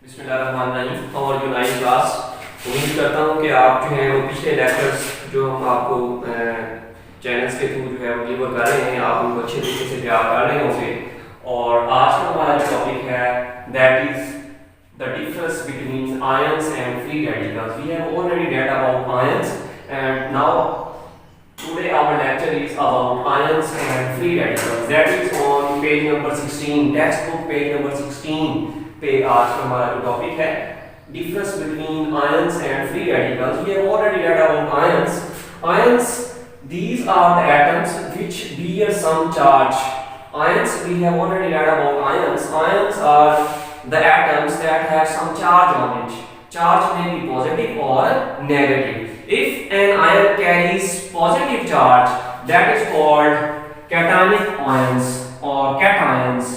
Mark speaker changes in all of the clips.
Speaker 1: बिस्मिल्लाहिर्रहमानिर्रहीम। How are you nine class. उम्मीद करता हूँ कि आप जो है वो पिछले लेक्चर्स जो हम आपको चैनल्स के थ्रू जो है वो डिलीवर कर रहे हैं, आप उनको अच्छे तरीके से तैयार कर रहे होंगे। और आज का हमारा जो टॉपिक है that is the difference between ions and free radicals. We have already read about ions and now today our lecture is about ions and free radicals. That is on page number 16, textbook page number 16 पे आज का हमारा जो topic है difference between ions and free radicals. We have already read about ions. Ions, these are the atoms which bear some charge. Ions, we have already read about ions. Ions are the atoms that have some charge on it. Charge may be positive or negative. If an ion carries positive charge, that is called cationic ions or cations.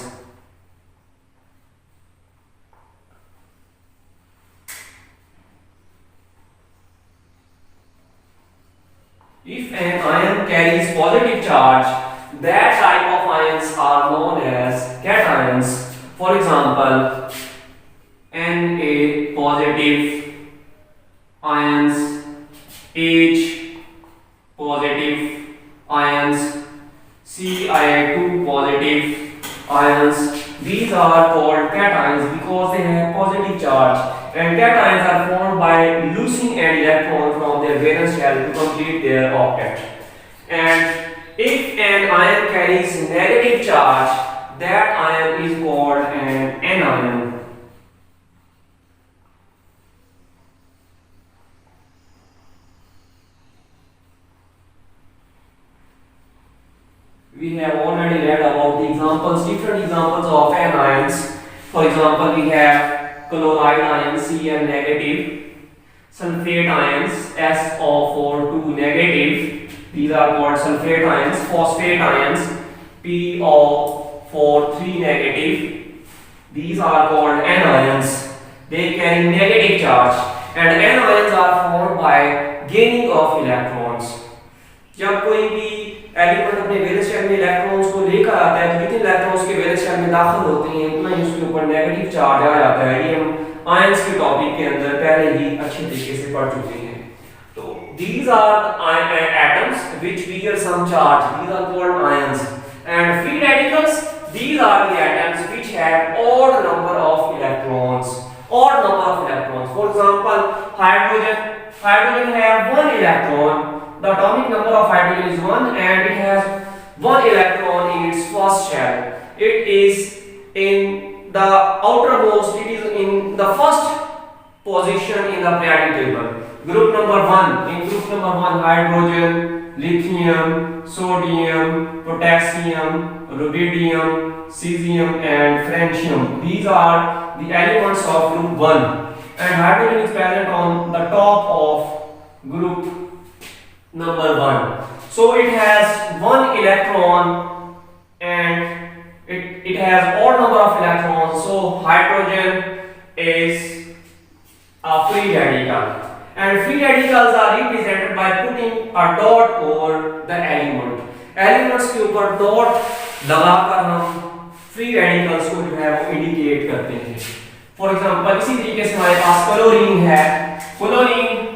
Speaker 1: If an ion carries positive charge, that type of ions are known as cations. For example, Na positive ions, H positive ions, Ci2 positive ions. These are called cations because they have positive charge. And cations are formed by losing an electron from their valence shell to complete their octet. And if an ion carries negative charge, that ion is called an anion. We have already read about the examples, different examples of anions. For example, we have chloride ions Cl negative, sulfate ions SO4 2 negative, these are called sulfate ions, phosphate ions PO4 3 negative, these are called anions. They carry negative charge and anions are formed by gaining of electrons. जब कोई भी element अपने valence shell में electrons को लेकर आता है तो जितने इलेक्ट्रॉन्स के वैलेंस शेल में दाखिल होते हैं उतना ही उसके ऊपर नेगेटिव चार्ज आ जाता है। ये हम आयंस के टॉपिक के अंदर पहले ही अच्छे तरीके से पढ़ चुके हैं। तो these are atoms which bear some charge, these are called ions. And free radicals, these are the atoms which have odd number of electrons. Odd number of electrons. For example, hydrogen have one electron. The atomic number of hydrogen is 1 and it has 1 electron in its first shell. It is in the outermost, it is in the first position in the periodic table. Group number 1, in group number 1 hydrogen, lithium, sodium, potassium, rubidium, cesium and francium. These are the elements of group 1 and hydrogen is present on the top of group number 1. So it has one electron and it has odd number of electrons. So hydrogen is a free radical. And free radicals are represented by putting a dot over the element. Elements के ऊपर dot लगाकर हम free radicals को जो है वो indicate करते हैं. For example, इसी तरीके से हमारे पास chlorine है. Chlorine,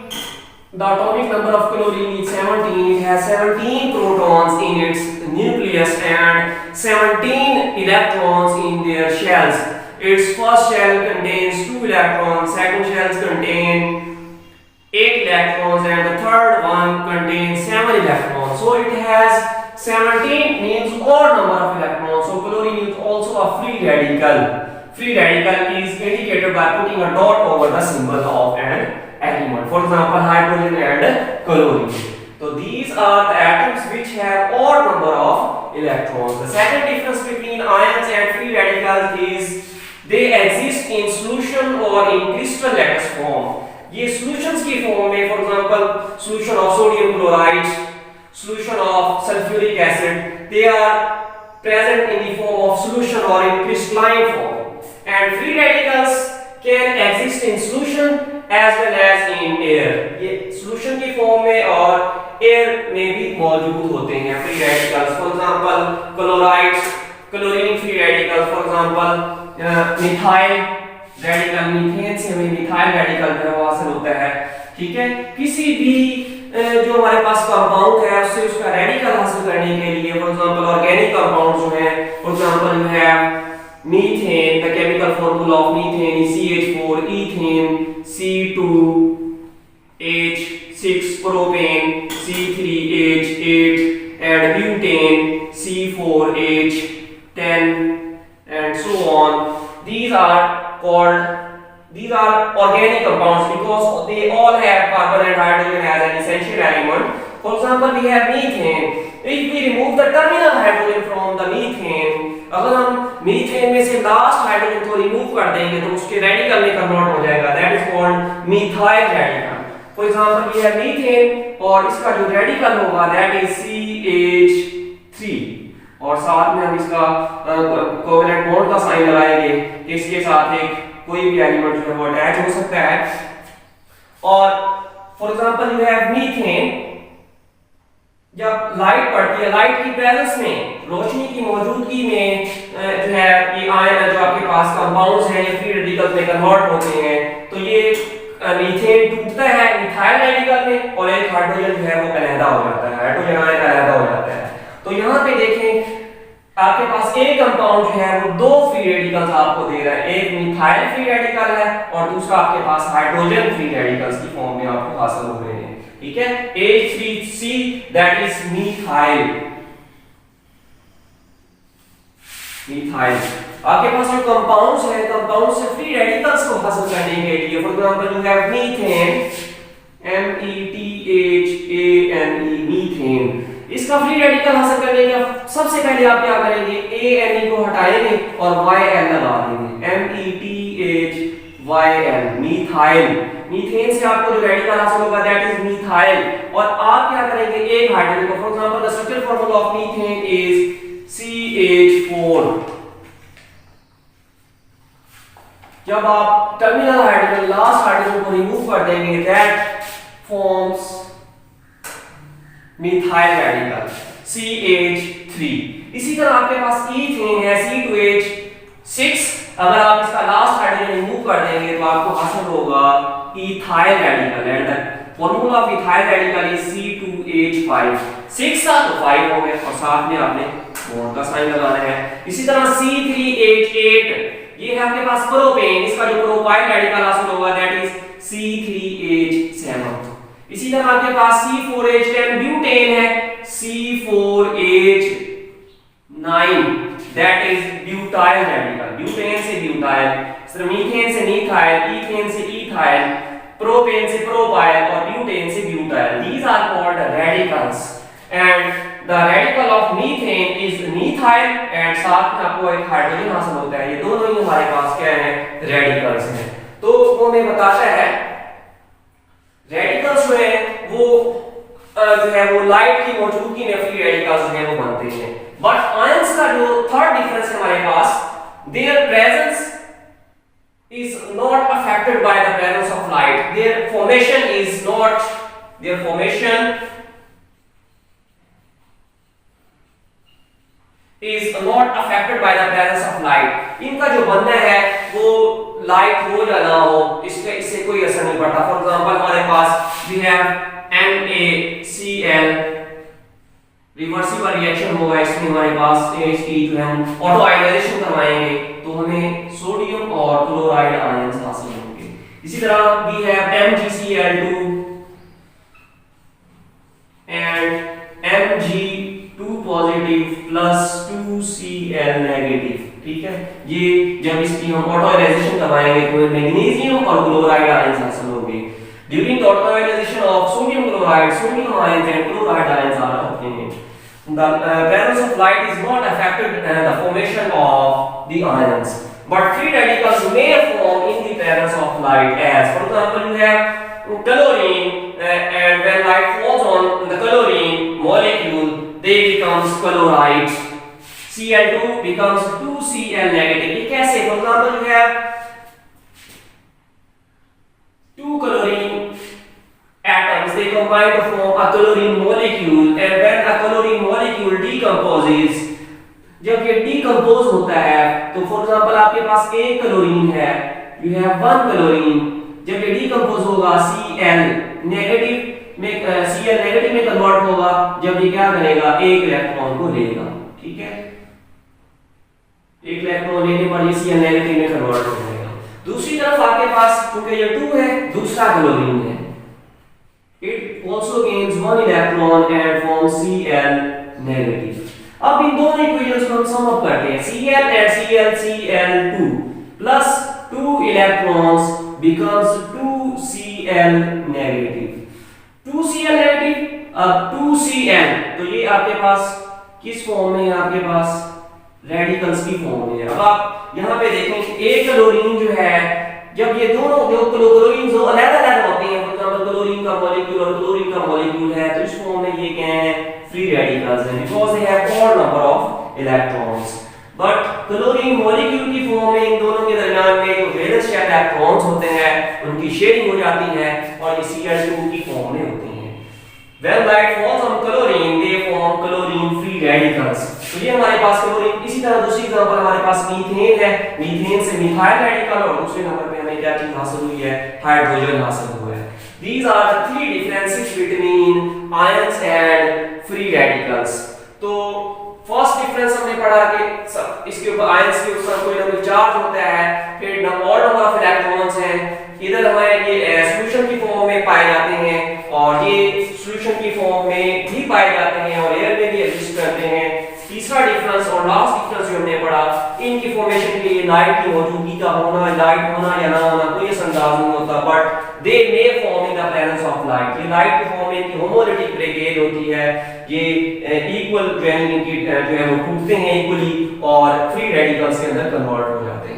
Speaker 1: the atomic number of chlorine is 17. It has 17 protons in its nucleus and 17 electrons in their shells. Its first shell contains 2 electrons, second shells contain 8 electrons and the third one contains 7 electrons. So it has 17 means odd number of electrons. So chlorine is also a free radical. Free radical is indicated by putting a dot over the symbol of an element. For example, hydrogen and chlorine. So these are the atoms which have odd number of electrons. The second difference between ions and free radicals is they exist in solution or in crystal lattice form. ये solutions की form में, for example, solution of sodium chloride, solution of sulfuric acid, they are present in the form of solution or in crystalline form. And free radicals can exist in solution as well as in air. ये solution की form में और air में भी मौजूद होते हैं free radicals. For example, chlorides, chlorine free radicals. For example, methyl radical methane से हमें मिथाइल रेडिकल जो है वो हासिल होता है। ठीक है, किसी भी जो हमारे पास कंपाउंड है उससे उसका रेडिकल हासिल करने के लिए, फॉर एग्जांपल ऑर्गेनिक कंपाउंड जो है, for example you have methane, the chemical formula of methane is CH4, ethane C2H6, propane C3H8 and butane C4H10 and so on. These are organic compounds because they all have carbon and hydrogen as an essential element. For example, we have methane. If we remove the terminal hydrogen from the methane, अगर हम methane में से last hydrogen को remove कर देंगे तो उसके radical में कन्वर्ट हो जाएगा, that is called methyl radical. For example ये है मीथेन और इसका जो रेडिकल होगा दैट इज CH3 और साथ में हम इसका कोवेलेंट बॉन्ड का साइन लगाएंगे, इसके साथ एक कोई भी एलिमेंट जो है वो अटैच हो सकता है। और for example you have methane, जब लाइट पड़ती है, लाइट की प्रेजेंस में, रोशनी की मौजूदगी में जो है ये आयन जो आपके पास कंपाउंड्स हैं ये फ्री रेडिकल्स में कन्वर्ट होते हैं, तो ये मीथेन टूटता है मिथाइल रेडिकल में और एक हाइड्रोजन जो है वो अलग हो जाता है, हाइड्रोजन आयन अलग हो जाता है। तो यहाँ पे देखें आपके पास एक कंपाउंड जो है वो दो फ्री रेडिकल्स आपको दे रहा है, एक मिथाइल फ्री रेडिकल है और दूसरा आपके पास हाइड्रोजन फ्री रेडिकल्स की फॉर्म में आपको हासिल हो रहे हैं। ठीक है, H3C दैट इज मिथाइल। आपके पास जो कंपाउंड्स हैं, कंपाउंड से फ्री रेडिकल्स को हासिल करने के लिए, for example you have methane METHANE, methane. इसका फ्री रेडिकल हासिल करने के सबसे पहले आप क्या करेंगे, ANE को हटाएंगे और YL लगा देंगे, METHYL, मिथाइल। मीथेन से आपको जो रेडिकल हासिल होगा दैट इज मिथाइल और आप क्या करेंगे, एक हाइड्रोजन को, for example the structural formula of methane is CH4। जब आप टर्मिनल हाइड्रोजन, लास्ट हाइड्रोजन को रिमूव कर देंगे that forms methyl radical CH3। इसी तरह आपके पास ईथेन है C2H6, अगर आप इसका लास्ट हाइड्रोजन रिमूव कर देंगे तो आपको हासिल होगा ethyl radical and the formula of ethyl radical is C2H5। 6 था तो 5 हो गए और साथ में आपने बॉन्ड का साइन लगाना है। इसी तरह C3H8, ये है आपके पास प्रोपेन, इसका जो प्रोपाइल रेडिकल हासिल होगा दैट इज C3H7। इसी तरह आपके पास C4H10 ब्यूटेन है, C4H9 that is butyl radical, butane से ब्यूटाइल, मीथेन से मिथाइल, ईथेन से इथाइल, प्रोपेन से प्रोपाइल और ब्यूटेन से butyl. These are called radicals and the radical of methane is methyl and साथ में आपको एक हाइड्रोजन हासिल होता है। ये दोनों ही हमारे पास क्या है, रेडिकल्स हैं। तो वो हमें बताता है रेडिकल्स जो है वो जो है वो लाइट की मौजूदगी में फ्री रेडिकल्स जो है वो बनते हैं। बट आयंस का जो थर्ड डिफरेंस है हमारे पास, their presence is not affected by the presence of light, their formation is not affected by the presence of light। इनका जो बनना है वो लाइट हो या ना हो इससे कोई असर नहीं पड़ता। फॉर एग्जांपल हमारे पास we have NaCl, reversible reaction होगा इसमें, हमारे पास इसकी जो हम ऑटो आयनाइजेशन करवाएंगे तो हमें सोडियम और क्लोराइड आयंस हासिल होंगे। इसी तरह we have MgCl2 and Mg2 positive plus 2Cl negative। ठीक है, ये जब इसकी हम ऑटो आयनाइजेशन करवाएंगे तो मैग्नीशियम और क्लोराइड आयंस हासिल होंगे। During the autoionization of sodium chloride, sodium ions and chloride ions are obtained. The presence of light is not affected the formation of the ions, but free radicals may form in the presence of light. As for example, you have chlorine, and when light falls on the chlorine molecule, they becomes chlorides. Cl2 becomes 2Cl negative. ये कैसे? For example, you have two chlorine atoms, they combine to form a chlorine molecule, and when a chlorine molecule decomposes, जब ये decompose होता है तो for example आपके पास एक chlorine है यू हैव वन क्लोरीन। जब ये डीकंपोज होगा Cl नेगेटिव में कन्वर्ट होगा जब ये क्या करेगा, एक इलेक्ट्रॉन को लेगा, ठीक है। एक इलेक्ट्रॉन लेने पर ये Cl नेगेटिव में कन्वर्ट हो जाएगा। दूसरी तरफ आपके पास क्योंकि ये 2 है, दूसरा क्लोरीन है, it also gains one electron and forms Cl negative। अब इन दोनों इक्वेशंस को हम सम अप करते हैं, Cl and Cl2 plus 2 electrons becomes 2Cl negative। 2Cl negative, अब 2Cl, तो ये आपके पास किस फॉर्म में है, आपके पास रेडिकल्स की फॉर्म में है। अब आप यहाँ पे देखें एक क्लोरीन जो है, जब ये दोनों जो क्लोरीन जो अलग-अलग होते हैं, मतलब क्लोरीन का मॉलिक्यूल और क्लोरीन का मॉलिक्यूल है, तो इस फॉर्म में ये क्या है, फ्री रेडिकल्स हैं, because they have odd number of electrons. But chlorine molecule की फॉर्म में इन दोनों के दरमियान में जो वैलेंस इलेक्ट्रॉन्स होते हैं उनकी शेयरिंग हो जाती है और ये Cl2 की फॉर्म में होते हैं। When light falls on chlorine, they form chlorine free radicals। तो ये हमारे पास क्लोरीन। इसी तरह दूसरी एग्जांपल हमारे पास मीथेन है, मीथेन से मिथाइल रेडिकल, और दूसरे नंबर पे हमें क्या चीज हासिल हुई है, हाइड्रोजन हासिल हुआ है। These are the three differences between ions and free radicals। तो फर्स्ट डिफरेंस हमने पढ़ा कि इसके ऊपर आयंस के ऊपर कोई ना कोई चार्ज होता है, फिर और नंबर ऑफ इलेक्ट्रॉन्स हैं, इधर हमारे ये सॉल्यूशन की फॉर्म में पाए जाते हैं और ये सॉल्यूशन की फॉर्म में भी पाए जाते हैं और एयर में भी एग्जिस्ट करते हैं। तीसरा डिफरेंस और लास्ट डिफरेंस जो हमने पढ़ा, इनकी फॉर्मेशन के लिए लाइट की मौजूदगी का होना, लाइट होना या ना होना कोई अंदाज नहीं होता, but they may form in the presence of light. ये लाइट की फॉर्म में इनकी होमोलिटिक ब्रेकेज होती है, ये इक्वल जो है इनकी जो है वो टूटते हैं इक्वली और फ्री रेडिकल्स के अंदर कन्वर्ट हो जाते हैं।